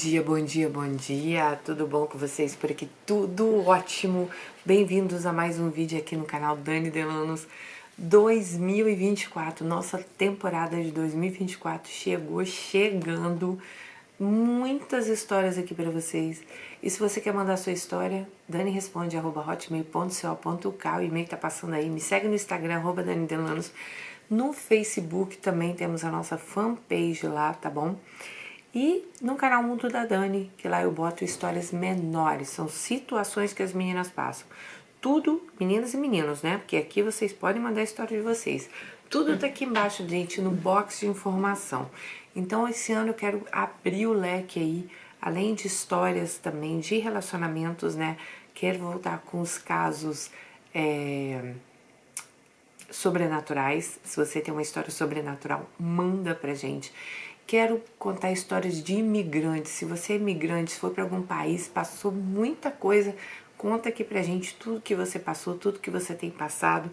dia, bom dia, bom dia! Tudo bom com vocês por aqui? Tudo ótimo! Bem-vindos a mais um vídeo aqui no canal Dani Delanos 2024. Nossa temporada de 2024 chegando. Muitas histórias aqui para vocês. E se você quer mandar sua história, daniresponde@hotmail.co.uk, o e-mail tá passando aí. Me segue no Instagram, @Dani Delanos. No Facebook também temos a nossa fanpage lá, tá bom? E no canal Mundo da Dani, que lá eu boto histórias menores, são situações que as meninas passam. Tudo, meninas e meninos, né? Porque aqui vocês podem mandar a história de vocês. Tudo tá aqui embaixo, gente, no box de informação. Então, esse ano eu quero abrir o leque aí, além de histórias também, de relacionamentos, né? Quero voltar com os casos sobrenaturais. Se você tem uma história sobrenatural, manda pra gente. Quero contar histórias de imigrantes. Se você é imigrante, se for para algum país, passou muita coisa, conta aqui pra gente tudo que você passou, tudo que você tem passado.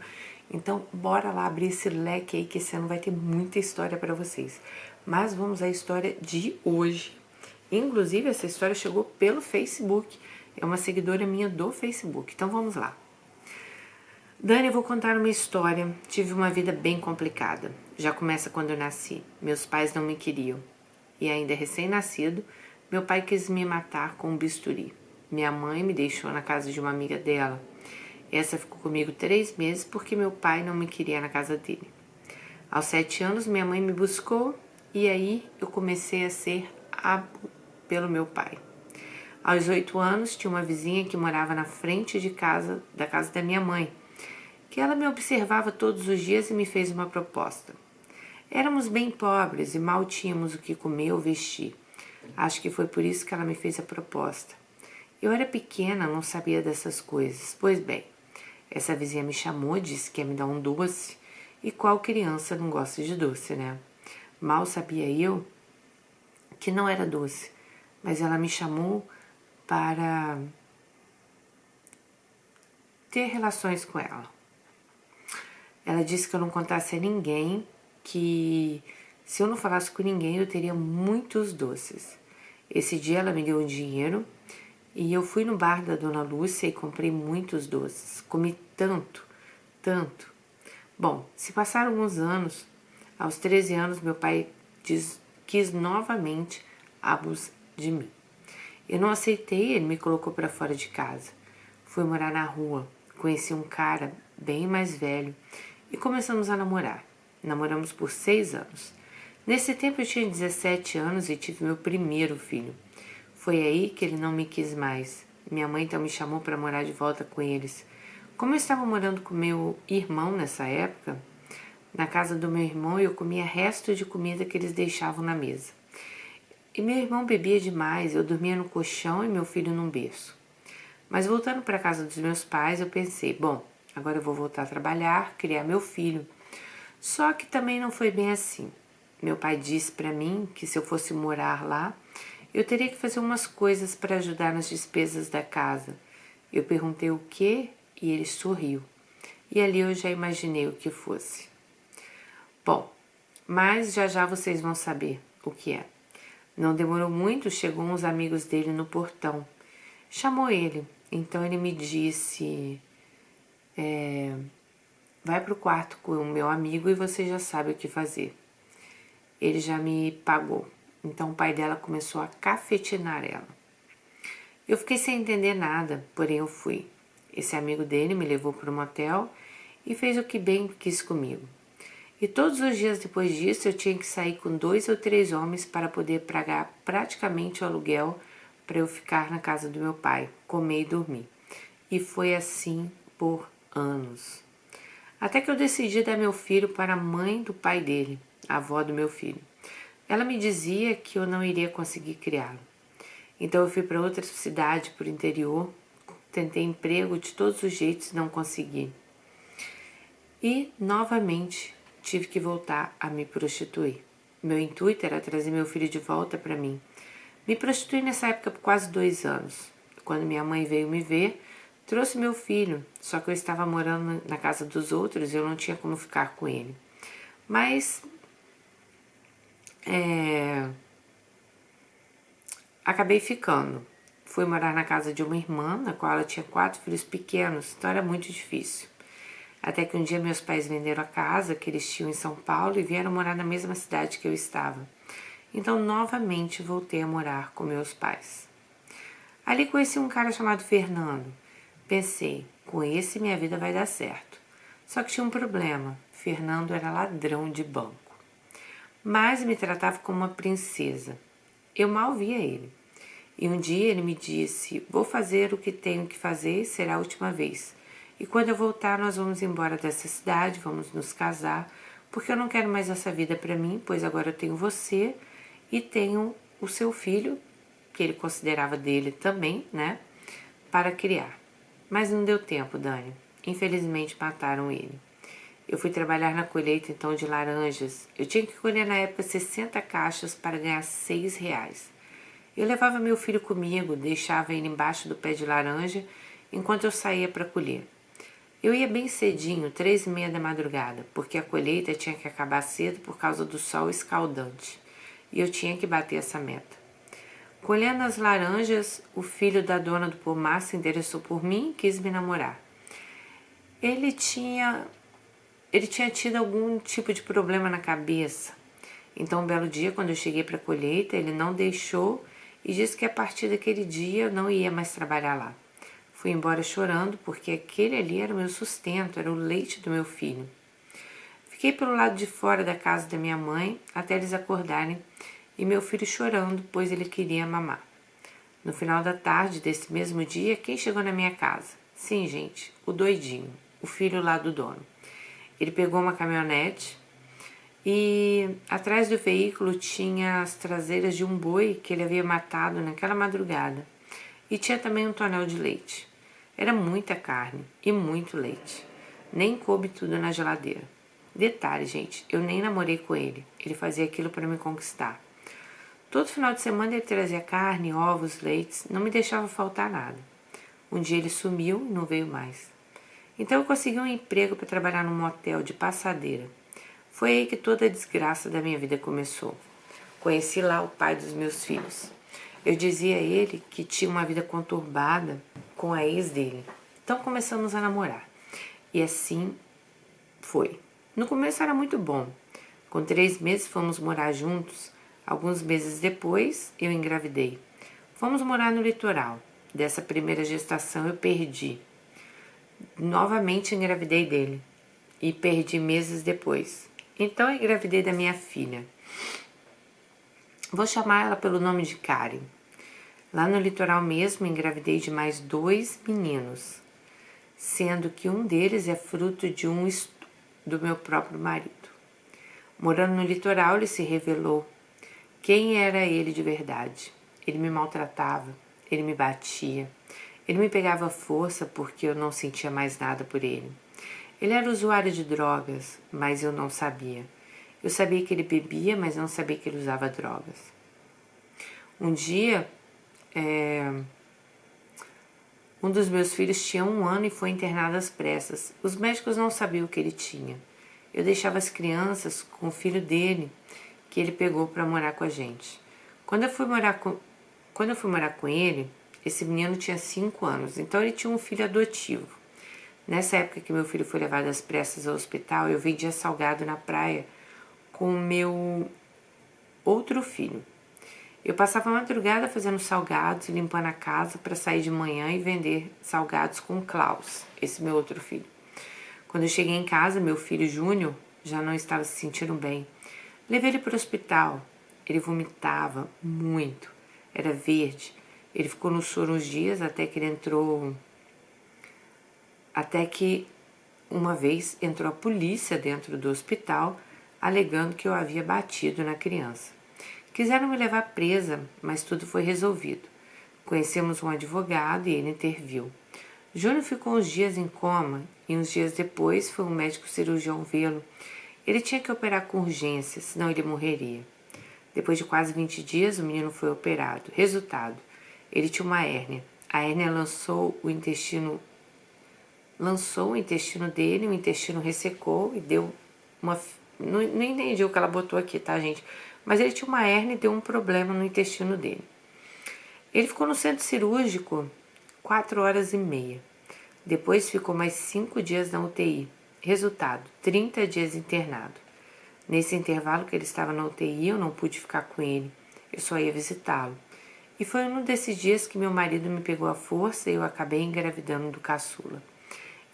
Então, bora lá abrir esse leque aí, que esse ano vai ter muita história para vocês. Mas vamos à história de hoje. Inclusive, essa história chegou pelo Facebook. É uma seguidora minha do Facebook. Então, vamos lá. Dani, eu vou contar uma história. Tive uma vida bem complicada. Já começa quando eu nasci. Meus pais não me queriam. E ainda recém-nascido, meu pai quis me matar com um bisturi. Minha mãe me deixou na casa de uma amiga dela. Essa ficou comigo 3 meses porque meu pai não me queria na casa dele. Aos 7 anos, minha mãe me buscou e aí eu comecei a ser pelo meu pai. Aos 8 anos, tinha uma vizinha que morava na frente de casa, da casa da minha mãe, que ela me observava todos os dias e me fez uma proposta. Éramos bem pobres e mal tínhamos o que comer ou vestir. Acho que foi por isso que ela me fez a proposta. Eu era pequena, não sabia dessas coisas. Pois bem, essa vizinha me chamou, disse que ia me dar um doce. E qual criança não gosta de doce, né? Mal sabia eu que não era doce, mas ela me chamou para ter relações com ela. Ela disse que eu não contasse a ninguém, que se eu não falasse com ninguém eu teria muitos doces. Esse dia ela me deu um dinheiro e eu fui no bar da Dona Lúcia e comprei muitos doces. Comi tanto, tanto. Bom, se passaram alguns anos, aos 13 anos meu pai quis novamente abusar de mim. Eu não aceitei, ele me colocou para fora de casa. Fui morar na rua, conheci um cara bem mais velho e começamos a namorar. Namoramos por 6 anos. Nesse tempo eu tinha 17 anos e tive meu primeiro filho. Foi aí que ele não me quis mais. Minha mãe então me chamou para morar de volta com eles. Como eu estava morando com meu irmão nessa época, na casa do meu irmão eu comia resto de comida que eles deixavam na mesa. E meu irmão bebia demais, eu dormia no colchão e meu filho num berço. Mas voltando para a casa dos meus pais, eu pensei, bom, agora eu vou voltar a trabalhar, criar meu filho. Só que também não foi bem assim. Meu pai disse para mim que se eu fosse morar lá, eu teria que fazer umas coisas para ajudar nas despesas da casa. Eu perguntei o quê e ele sorriu. E ali eu já imaginei o que fosse. Bom, mas já vocês vão saber o que é. Não demorou muito, chegou uns amigos dele no portão. Chamou ele. Então ele me disse, vai pro quarto com o meu amigo e você já sabe o que fazer. Ele já me pagou. Então o pai dela começou a cafetinar ela. Eu fiquei sem entender nada, porém eu fui. Esse amigo dele me levou para um motel e fez o que bem quis comigo. E todos os dias depois disso eu tinha que sair com 2 ou 3 homens para poder pagar praticamente o aluguel para eu ficar na casa do meu pai, comer e dormir. E foi assim por anos. Até que eu decidi dar meu filho para a mãe do pai dele, a avó do meu filho. Ela me dizia que eu não iria conseguir criá-lo. Então eu fui para outra cidade, para o interior, tentei emprego de todos os jeitos e não consegui. E, novamente, tive que voltar a me prostituir. Meu intuito era trazer meu filho de volta para mim. Me prostituí nessa época por quase 2 anos. Quando minha mãe veio me ver, trouxe meu filho, só que eu estava morando na casa dos outros e eu não tinha como ficar com ele. Mas acabei ficando. Fui morar na casa de uma irmã, na qual ela tinha 4 filhos pequenos, então era muito difícil. Até que um dia meus pais venderam a casa que eles tinham em São Paulo e vieram morar na mesma cidade que eu estava. Então, novamente, voltei a morar com meus pais. Ali conheci um cara chamado Fernando. Pensei, com esse minha vida vai dar certo. Só que tinha um problema. Fernando era ladrão de banco. Mas me tratava como uma princesa. Eu mal via ele. E um dia ele me disse, vou fazer o que tenho que fazer, será a última vez. E quando eu voltar, nós vamos embora dessa cidade, vamos nos casar, porque eu não quero mais essa vida para mim, pois agora eu tenho você e tenho o seu filho, que ele considerava dele também, né, para criar. Mas não deu tempo, Dani. Infelizmente mataram ele. Eu fui trabalhar na colheita então de laranjas. Eu tinha que colher na época 60 caixas para ganhar R$ 6. Eu levava meu filho comigo, deixava ele embaixo do pé de laranja enquanto eu saía para colher. Eu ia bem cedinho, 3h30 da madrugada, porque a colheita tinha que acabar cedo por causa do sol escaldante. E eu tinha que bater essa meta. Colhendo as laranjas, o filho da dona do pomar se interessou por mim e quis me namorar. Ele tinha tido algum tipo de problema na cabeça. Então, um belo dia, quando eu cheguei para a colheita, ele não deixou e disse que a partir daquele dia eu não ia mais trabalhar lá. Fui embora chorando porque aquele ali era o meu sustento, era o leite do meu filho. Fiquei pelo lado de fora da casa da minha mãe até eles acordarem e meu filho chorando, pois ele queria mamar. No final da tarde desse mesmo dia, quem chegou na minha casa? Sim, gente, o doidinho, o filho lá do dono. Ele pegou uma caminhonete e atrás do veículo tinha as traseiras de um boi que ele havia matado naquela madrugada. E tinha também um tonel de leite. Era muita carne e muito leite. Nem coube tudo na geladeira. Detalhe, gente, eu nem namorei com ele. Ele fazia aquilo para me conquistar. Todo final de semana ele trazia carne, ovos, leites, não me deixava faltar nada. Um dia ele sumiu e não veio mais. Então eu consegui um emprego para trabalhar num motel de passadeira. Foi aí que toda a desgraça da minha vida começou. Conheci lá o pai dos meus filhos. Eu dizia a ele que tinha uma vida conturbada com a ex dele. Então começamos a namorar. E assim foi. No começo era muito bom. Com 3 meses fomos morar juntos. Alguns meses depois eu engravidei. Fomos morar no litoral. Dessa primeira gestação eu perdi. Novamente engravidei dele. E perdi meses depois. Então eu engravidei da minha filha. Vou chamar ela pelo nome de Karen. Lá no litoral mesmo, engravidei de mais 2 meninos, sendo que um deles é fruto de do meu próprio marido. Morando no litoral, ele se revelou quem era ele de verdade. Ele me maltratava, ele me batia, ele me pegava força porque eu não sentia mais nada por ele. Ele era usuário de drogas, mas eu não sabia. Eu sabia que ele bebia, mas não sabia que ele usava drogas. Um dia, um dos meus filhos tinha 1 ano e foi internado às pressas. Os médicos não sabiam o que ele tinha. Eu deixava as crianças com o filho dele, que ele pegou para morar com a gente. Quando eu fui morar com ele, esse menino tinha 5 anos, então ele tinha um filho adotivo. Nessa época que meu filho foi levado às pressas ao hospital, eu vendia salgado na praia com o meu outro filho. Eu passava a madrugada fazendo salgados e limpando a casa para sair de manhã e vender salgados com o Klaus, esse meu outro filho. Quando eu cheguei em casa, meu filho Júnior já não estava se sentindo bem. Levei ele para o hospital. Ele vomitava muito. Era verde. Ele ficou no soro uns dias até que uma vez entrou a polícia dentro do hospital, alegando que eu havia batido na criança. Quiseram me levar presa, mas tudo foi resolvido. Conhecemos um advogado e ele interviu. Júnior ficou uns dias em coma e uns dias depois foi um médico cirurgião vê-lo. Ele tinha que operar com urgência, senão ele morreria. Depois de quase 20 dias, o menino foi operado. Resultado, ele tinha uma hérnia. A hérnia lançou o intestino dele, o intestino ressecou e deu uma... Não entendi o que ela botou aqui, tá, gente? Mas ele tinha uma hérnia e deu um problema no intestino dele. Ele ficou no centro cirúrgico 4 horas e meia. Depois ficou mais 5 dias na UTI. Resultado, 30 dias internado. Nesse intervalo que ele estava na UTI, eu não pude ficar com ele. Eu só ia visitá-lo. E foi um desses dias que meu marido me pegou à força e eu acabei engravidando do caçula.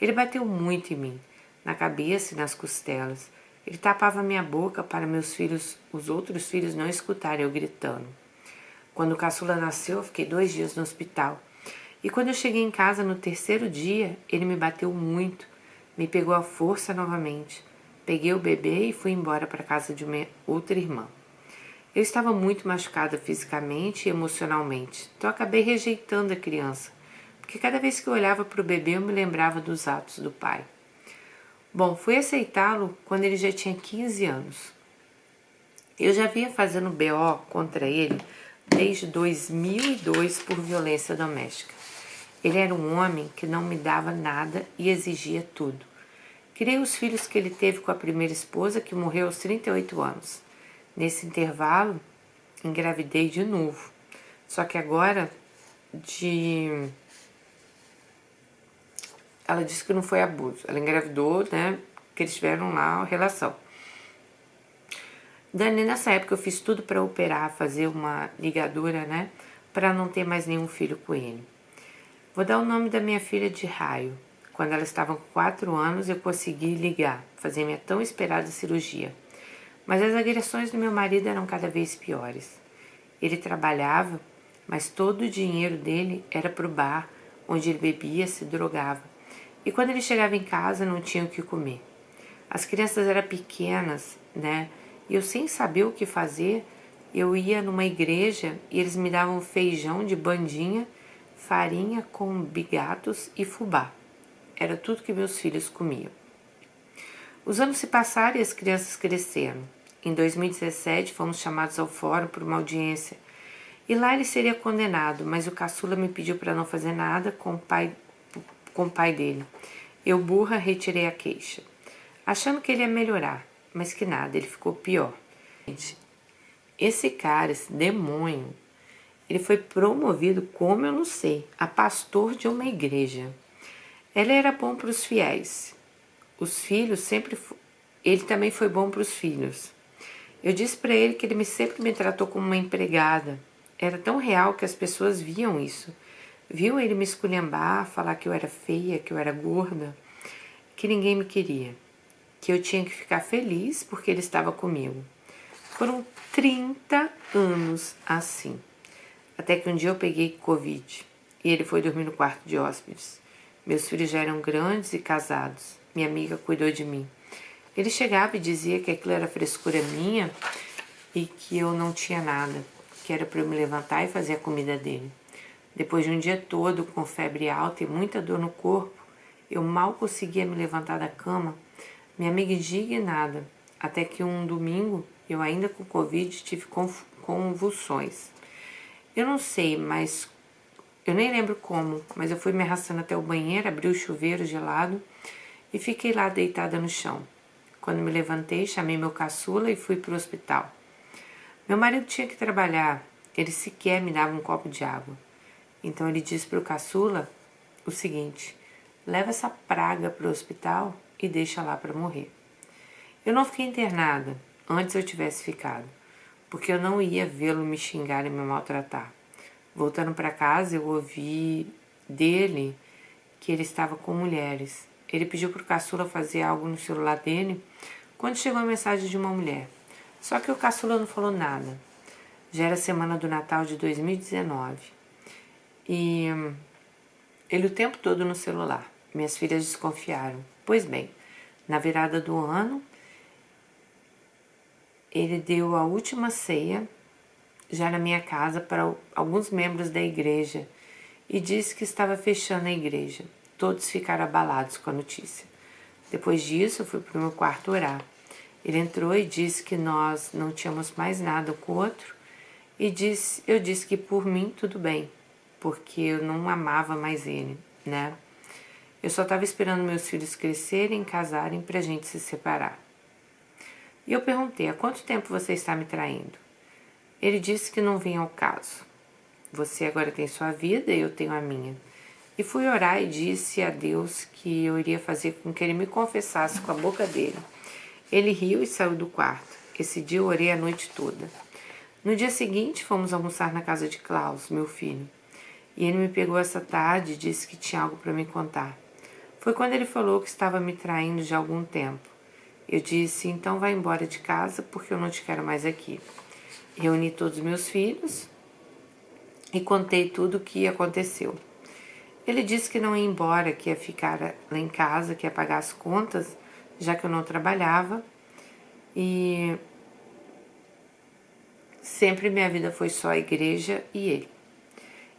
Ele bateu muito em mim, na cabeça e nas costelas. Ele tapava minha boca para os outros filhos não escutarem eu gritando. Quando o caçula nasceu, eu fiquei 2 dias no hospital. E quando eu cheguei em casa no 3º dia, ele me bateu muito, me pegou à força novamente. Peguei o bebê e fui embora para a casa de uma outra irmã. Eu estava muito machucada fisicamente e emocionalmente, então acabei rejeitando a criança, porque cada vez que eu olhava para o bebê eu me lembrava dos atos do pai. Bom, fui aceitá-lo quando ele já tinha 15 anos. Eu já vinha fazendo BO contra ele desde 2002 por violência doméstica. Ele era um homem que não me dava nada e exigia tudo. Criei os filhos que ele teve com a primeira esposa, que morreu aos 38 anos. Nesse intervalo, engravidei de novo. Só que agora, ela disse que não foi abuso. Ela engravidou, né? Que eles tiveram lá a relação. Nessa época eu fiz tudo para operar, fazer uma ligadura, né? Para não ter mais nenhum filho com ele. Vou dar o nome da minha filha de Raio. Quando ela estava com 4 anos, eu consegui ligar, fazer minha tão esperada cirurgia. Mas as agressões do meu marido eram cada vez piores. Ele trabalhava, mas todo o dinheiro dele era para o bar, onde ele bebia, se drogava. E quando ele chegava em casa, não tinha o que comer. As crianças eram pequenas, né? E eu, sem saber o que fazer, eu ia numa igreja e eles me davam feijão de bandinha, farinha com bigatos e fubá. Era tudo que meus filhos comiam. Os anos se passaram e as crianças cresceram. Em 2017, fomos chamados ao fórum por uma audiência. E lá ele seria condenado, mas o caçula me pediu para não fazer nada com o pai dele. Eu, burra, retirei a queixa, achando que ele ia melhorar, mas que nada, ele ficou pior. Gente, esse cara, esse demônio, ele foi promovido, como eu não sei, a pastor de uma igreja. Ele era bom para os fiéis. Os filhos sempre... Ele também foi bom para os filhos. Eu disse para ele que ele sempre me tratou como uma empregada. Era tão real que as pessoas viam isso. Viu ele me esculhambar, falar que eu era feia, que eu era gorda, que ninguém me queria. Que eu tinha que ficar feliz porque ele estava comigo. Foram 30 anos assim. Até que um dia eu peguei Covid e ele foi dormir no quarto de hóspedes. Meus filhos já eram grandes e casados. Minha amiga cuidou de mim. Ele chegava e dizia que aquilo era frescura minha e que eu não tinha nada, que era para eu me levantar e fazer a comida dele. Depois de um dia todo com febre alta e muita dor no corpo, eu mal conseguia me levantar da cama. Minha amiga indignada, até que um domingo, eu ainda com Covid, tive convulsões. Eu não sei, mas eu nem lembro como, mas eu fui me arrastando até o banheiro, abri o chuveiro gelado e fiquei lá deitada no chão. Quando me levantei, chamei meu caçula e fui para o hospital. Meu marido tinha que trabalhar, ele sequer me dava um copo de água. Então ele disse para o caçula o seguinte: leva essa praga para o hospital e deixa lá para morrer. Eu não fiquei internada, antes eu tivesse ficado, porque eu não ia vê-lo me xingar e me maltratar. Voltando para casa, eu ouvi dele que ele estava com mulheres. Ele pediu para o caçula fazer algo no celular dele quando chegou a mensagem de uma mulher. Só que o caçula não falou nada. Já era semana do Natal de 2019. E ele o tempo todo no celular. Minhas filhas desconfiaram. Pois bem, na virada do ano, ele deu a última ceia já na minha casa para alguns membros da igreja e disse que estava fechando a igreja. Todos ficaram abalados com a notícia. Depois disso, eu fui para o meu quarto orar. Ele entrou e disse que nós não tínhamos mais nada um com o outro e eu disse que por mim tudo bem, porque eu não amava mais ele, né? Eu só estava esperando meus filhos crescerem, casarem para a gente se separar. E eu perguntei: há quanto tempo você está me traindo? Ele disse que não vinha ao caso. você agora tem sua vida e eu tenho a minha. E fui orar e disse a Deus que eu iria fazer com que ele me confessasse com a boca dele. Ele riu e saiu do quarto. Esse dia eu orei a noite toda. No dia seguinte, fomos almoçar na casa de Klaus, meu filho. E ele me pegou essa tarde e disse que tinha algo para me contar. Foi quando ele falou que estava me traindo já há algum tempo. Eu disse, então vai embora de casa porque eu não te quero mais aqui. Reuni todos os meus filhos e contei tudo o que aconteceu. Ele disse que não ia embora, que ia ficar lá em casa, que ia pagar as contas, já que eu não trabalhava. E sempre minha vida foi só a igreja e ele.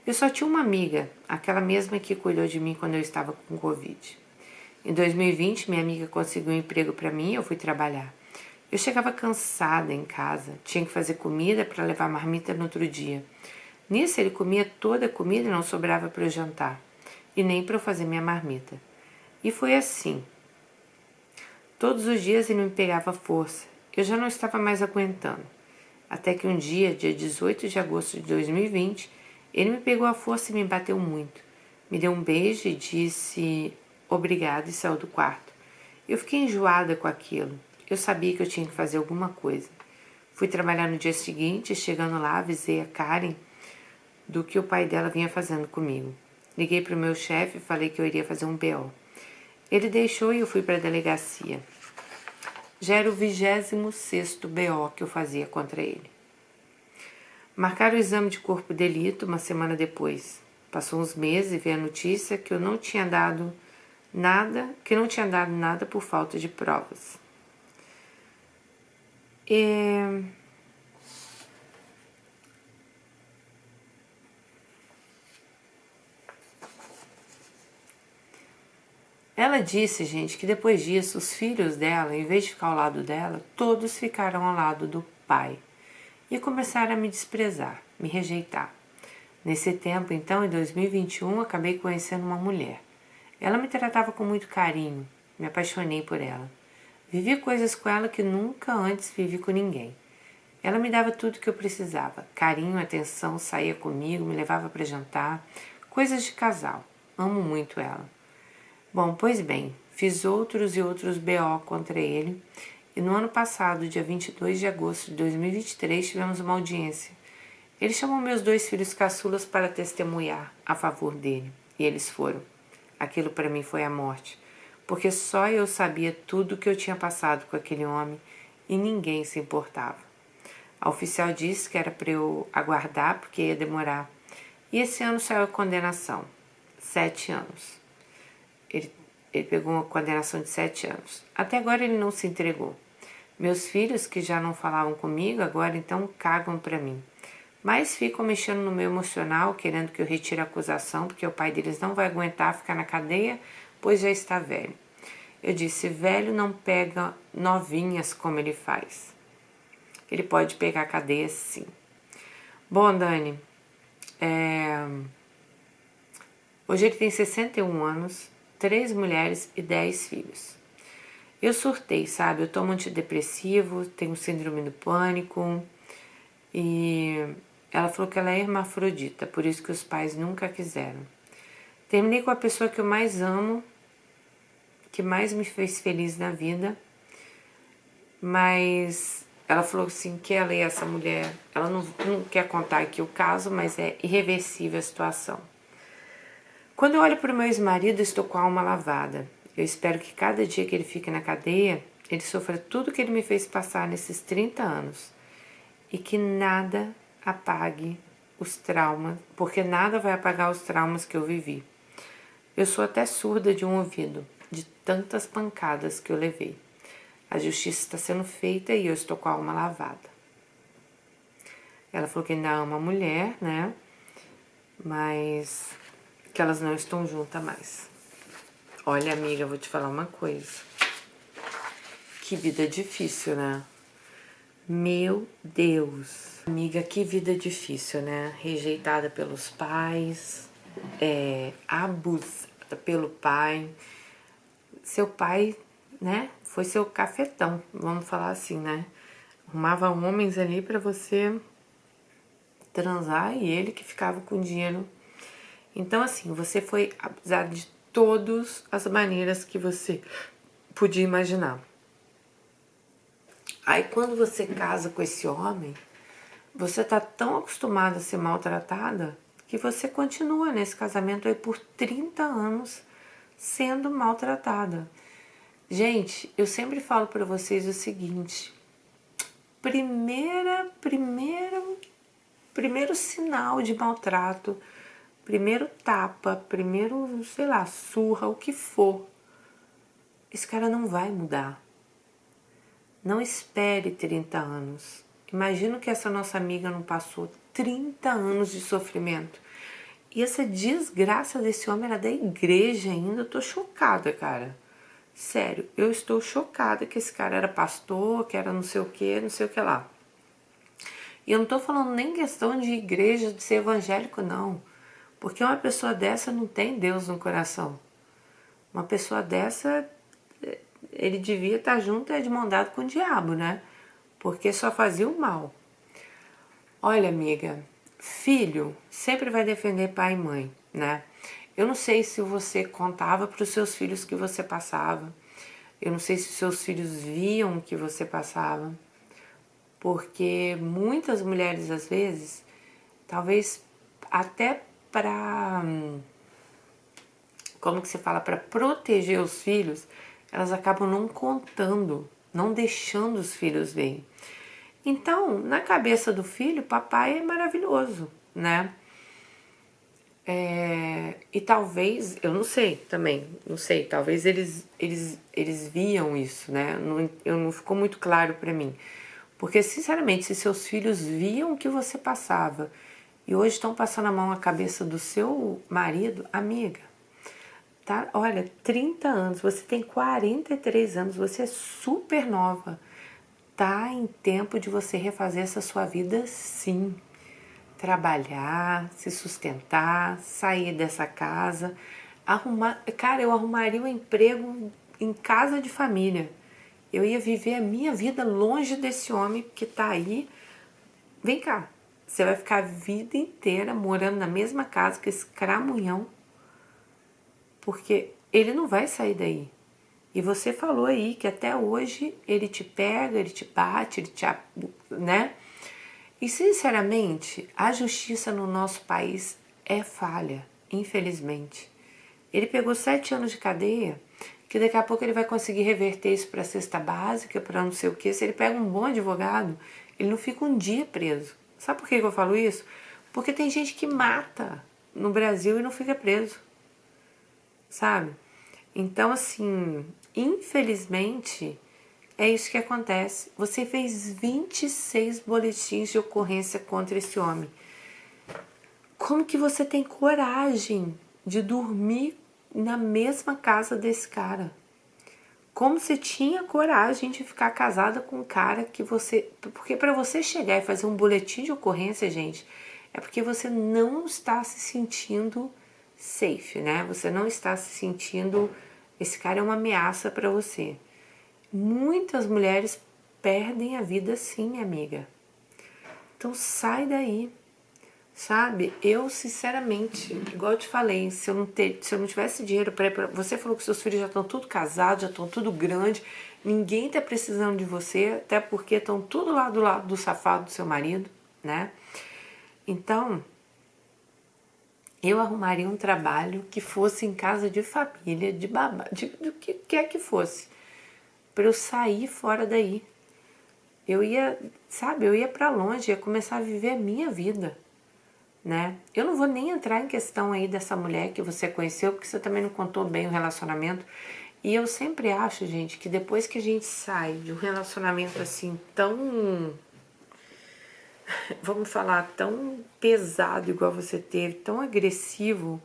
Eu só tinha uma amiga, aquela mesma que cuidou de mim quando eu estava com Covid. Em 2020, minha amiga conseguiu um emprego para mim e eu fui trabalhar. Eu chegava cansada em casa, tinha que fazer comida para levar marmita no outro dia. Nisso, ele comia toda a comida e não sobrava para eu jantar, e nem para eu fazer minha marmita. E foi assim. Todos os dias ele me pegava força. Eu já não estava mais aguentando. Até que um dia 18 de agosto de 2020, ele me pegou à força e me bateu muito. Me deu um beijo e disse obrigado e saiu do quarto. Eu fiquei enjoada com aquilo. Eu sabia que eu tinha que fazer alguma coisa. Fui trabalhar no dia seguinte e chegando lá avisei a Karen do que o pai dela vinha fazendo comigo. Liguei para o meu chefe e falei que eu iria fazer um BO. Ele deixou e eu fui para a delegacia. Já era o 26º BO que eu fazia contra ele. Marcaram o exame de corpo de delito uma semana depois. Passou uns meses e veio a notícia que eu não tinha dado nada, por falta de provas. Ela disse, gente, que depois disso os filhos dela, em vez de ficar ao lado dela, todos ficaram ao lado do pai e começaram a me desprezar, me rejeitar. Nesse tempo, então, em 2021, acabei conhecendo uma mulher. Ela me tratava com muito carinho, me apaixonei por ela. Vivi coisas com ela que nunca antes vivi com ninguém. Ela me dava tudo que eu precisava, carinho, atenção, saía comigo, me levava para jantar, coisas de casal. Amo muito ela. Bom, pois bem, fiz outros e outros BO contra ele e no ano passado, dia 22 de agosto de 2023, tivemos uma audiência. Ele chamou meus 2 filhos caçulas para testemunhar a favor dele e eles foram. Aquilo para mim foi a morte, porque só eu sabia tudo o que eu tinha passado com aquele homem e ninguém se importava. A oficial disse que era para eu aguardar porque ia demorar. E esse ano saiu a condenação. 7 anos. Ele pegou uma condenação de 7 anos. Até agora ele não se entregou. Meus filhos, que já não falavam comigo, agora então cagam para mim. Mas ficam mexendo no meu emocional, querendo que eu retire a acusação, porque o pai deles não vai aguentar ficar na cadeia, pois já está velho. Eu disse, velho não pega novinhas como ele faz. Ele pode pegar a cadeia sim. Bom, Dani, hoje ele tem 61 anos, 3 mulheres e 10 filhos. Eu surtei, sabe? Eu tomo antidepressivo, tenho síndrome do pânico e ela falou que ela é hermafrodita, por isso que os pais nunca quiseram. Terminei com a pessoa que eu mais amo, que mais me fez feliz na vida, mas ela falou assim que ela e essa mulher, ela não quer contar aqui o caso, mas é irreversível a situação. Quando eu olho para o meu ex-marido, estou com a alma lavada. Eu espero que cada dia que ele fique na cadeia, ele sofra tudo que ele me fez passar nesses 30 anos. E que nada apague os traumas, porque nada vai apagar os traumas que eu vivi. Eu sou até surda de um ouvido, de tantas pancadas que eu levei. A justiça está sendo feita e eu estou com a alma lavada. Ela falou que ainda ama a mulher, né? Mas que elas não estão juntas mais. Olha, amiga, eu vou te falar uma coisa. Que vida difícil, né? Meu Deus. Amiga, que vida difícil, né? Rejeitada pelos pais, abusada pelo pai. Seu pai, né? Foi seu cafetão, vamos falar assim, né? Arrumava homens ali pra você transar e ele que ficava com dinheiro. Então, assim, você foi abusado de todas as maneiras que você podia imaginar. Aí, quando você casa com esse homem, você tá tão acostumada a ser maltratada que você continua nesse casamento aí por 30 anos sendo maltratada. Gente, eu sempre falo para vocês o seguinte: primeiro sinal de maltrato, primeiro tapa, primeiro, sei lá, surra, o que for, esse cara não vai mudar. Não espere 30 anos. Imagino que essa nossa amiga não passou 30 anos de sofrimento. E essa desgraça desse homem era da igreja ainda. Eu tô chocada, cara. Sério, eu estou chocada que esse cara era pastor, que era não sei o que lá. E eu não tô falando nem questão de igreja, de ser evangélico, não. Porque uma pessoa dessa não tem Deus no coração. Uma pessoa dessa, ele devia estar junto de mão dada com o diabo, né? Porque só fazia o mal. Olha, amiga, filho sempre vai defender pai e mãe, né? Eu não sei se você contava para os seus filhos que você passava. Eu não sei se seus filhos viam o que você passava. Porque muitas mulheres, às vezes, talvez até para, como que se fala, para proteger os filhos, elas acabam não contando, não deixando os filhos verem. Então, na cabeça do filho, papai é maravilhoso, né? E talvez, eu não sei também, não sei, talvez eles viam isso, né? Não ficou muito claro para mim. Porque, sinceramente, se seus filhos viam o que você passava e hoje estão passando a mão na cabeça do seu marido, amiga, tá? Olha, 30 anos, você tem 43 anos, você é super nova. Tá em tempo de você refazer essa sua vida, sim. Trabalhar, se sustentar, sair dessa casa, arrumar. Cara, eu arrumaria um emprego em casa de família. Eu ia viver a minha vida longe desse homem que tá aí. Vem cá, você vai ficar a vida inteira morando na mesma casa que esse cramunhão, porque ele não vai sair daí. E você falou aí que até hoje ele te pega, ele te bate, ele te, né? E sinceramente, a justiça no nosso país é falha, infelizmente. Ele pegou 7 anos de cadeia, que daqui a pouco ele vai conseguir reverter isso para cesta básica, para não sei o quê. Se ele pega um bom advogado, ele não fica um dia preso. Sabe por que eu falo isso? Porque tem gente que mata no Brasil e não fica preso, sabe? Então, assim, infelizmente, é isso que acontece. Você fez 26 boletins de ocorrência contra esse homem. Como que você tem coragem de dormir na mesma casa desse cara? Como você tinha coragem de ficar casada com um cara que você... Porque para você chegar e fazer um boletim de ocorrência, gente, é porque você não está se sentindo safe, né? Você não está se sentindo... Esse cara é uma ameaça para você. Muitas mulheres perdem a vida sim, minha amiga. Então sai daí, sabe? Eu, sinceramente, igual eu te falei, se eu não tivesse dinheiro para... Você falou que seus filhos já estão tudo casados, já estão tudo grande, ninguém tá precisando de você, até porque estão tudo lá do lado do safado do seu marido, né? Então, eu arrumaria um trabalho que fosse em casa de família, de babá, do que quer que fosse, para eu sair fora daí. Eu ia, sabe, eu ia para longe, ia começar a viver a minha vida, né? Eu não vou nem entrar em questão aí dessa mulher que você conheceu, porque você também não contou bem o relacionamento. E eu sempre acho, gente, que depois que a gente sai de um relacionamento assim tão, vamos falar, tão pesado igual você teve, tão agressivo,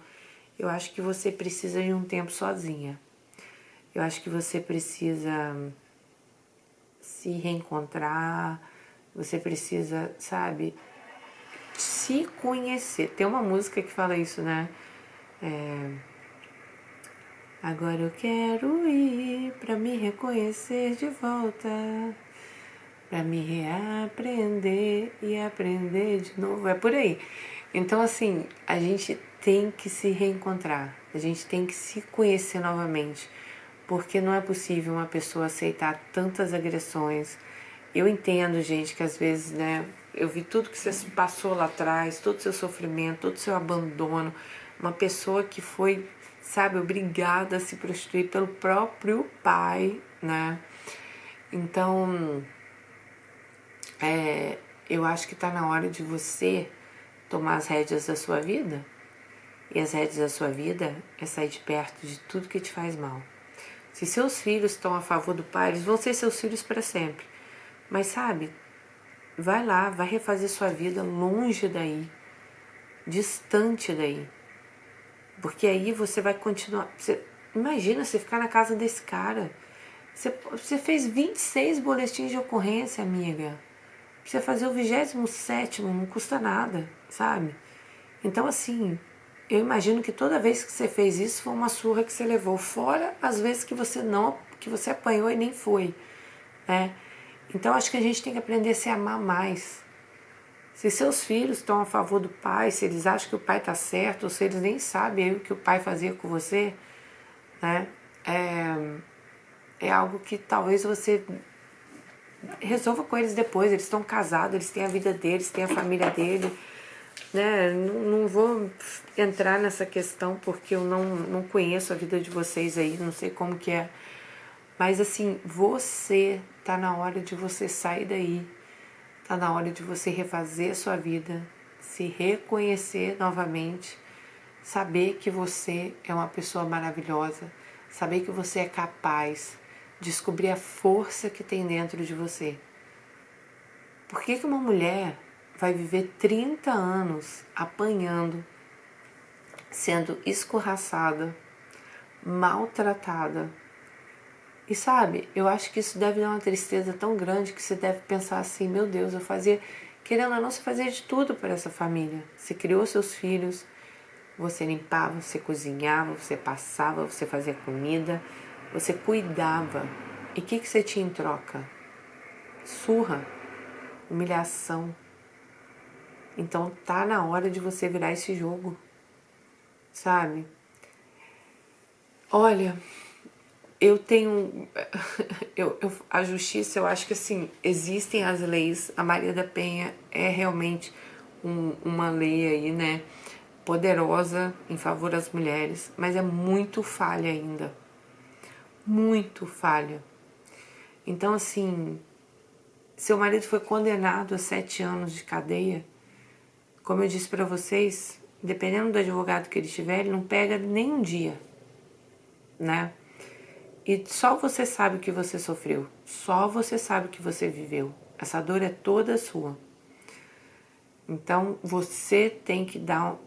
eu acho que você precisa de um tempo sozinha. Eu acho que você precisa se reencontrar, você precisa, sabe, se conhecer. Tem uma música que fala isso, né? Agora eu quero ir pra me reconhecer de volta. para me reaprender e aprender de novo. É por aí. Então, assim, a gente tem que se reencontrar, a gente tem que se conhecer novamente, porque não é possível uma pessoa aceitar tantas agressões. Eu entendo, gente, que às vezes, né, eu vi tudo que você passou lá atrás, todo o seu sofrimento, todo o seu abandono, uma pessoa que foi, sabe, obrigada a se prostituir pelo próprio pai, né? Então, eu acho que tá na hora de você tomar as rédeas da sua vida. E as rédeas da sua vida é sair de perto de tudo que te faz mal. Se seus filhos estão a favor do pai, eles vão ser seus filhos para sempre. Mas sabe, vai lá, vai refazer sua vida longe daí, distante daí. Porque aí você vai continuar. Imagina você ficar na casa desse cara. Você fez 26 boletins de ocorrência, amiga. Pra você fazer o 27º não custa nada, sabe? Então, assim, eu imagino que toda vez que você fez isso foi uma surra que você levou, fora as vezes que você apanhou e nem foi, né? Então, acho que a gente tem que aprender a se amar mais. Se seus filhos estão a favor do pai, se eles acham que o pai tá certo, ou se eles nem sabem o que o pai fazia com você, né? É algo que talvez você resolva com eles depois. Eles estão casados, eles têm a vida deles, têm a família dele, né? Não vou entrar nessa questão porque eu não conheço a vida de vocês aí, não sei como que é. Mas assim, tá na hora de você sair daí. Tá na hora de você refazer a sua vida, se reconhecer novamente, saber que você é uma pessoa maravilhosa, saber que você é capaz, descobrir a força que tem dentro de você. Por que uma mulher vai viver 30 anos apanhando, sendo escorraçada, maltratada? E sabe, eu acho que isso deve dar uma tristeza tão grande que você deve pensar assim, meu Deus, querendo ou não, você fazia de tudo para essa família. Você criou seus filhos, você limpava, você cozinhava, você passava, você fazia comida, você cuidava. E o que você tinha em troca? Surra, humilhação. Então tá na hora de você virar esse jogo, sabe? Olha, eu tenho. A justiça, eu acho que assim, existem as leis. A Maria da Penha é realmente uma lei aí, né? Poderosa em favor das mulheres, mas é muito falha ainda. Muito falha. Então, assim, seu marido foi condenado a 7 anos de cadeia. Como eu disse pra vocês, dependendo do advogado que ele tiver, ele não pega nem um dia, né? E só você sabe o que você sofreu. Só você sabe o que você viveu. Essa dor é toda sua. Então, você tem que dar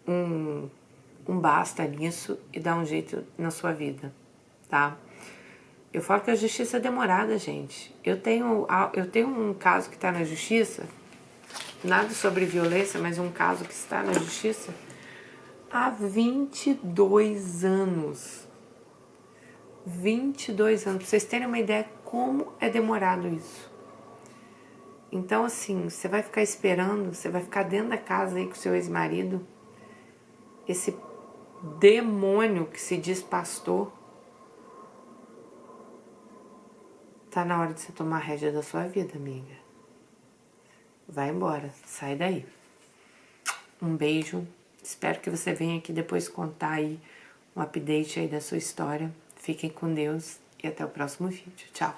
um basta nisso e dar um jeito na sua vida, tá? Eu falo que a justiça é demorada, gente. Eu tenho um caso que está na justiça, nada sobre violência, mas um caso que está na justiça há 22 anos. 22 anos, pra vocês terem uma ideia como é demorado isso. Então, assim, você vai ficar esperando, você vai ficar dentro da casa aí com seu ex-marido, esse demônio que se diz pastor. Tá na hora de você tomar a rédea da sua vida, amiga. Vai embora, sai daí. Um beijo, espero que você venha aqui depois contar aí um update aí da sua história. Fiquem com Deus e até o próximo vídeo. Tchau!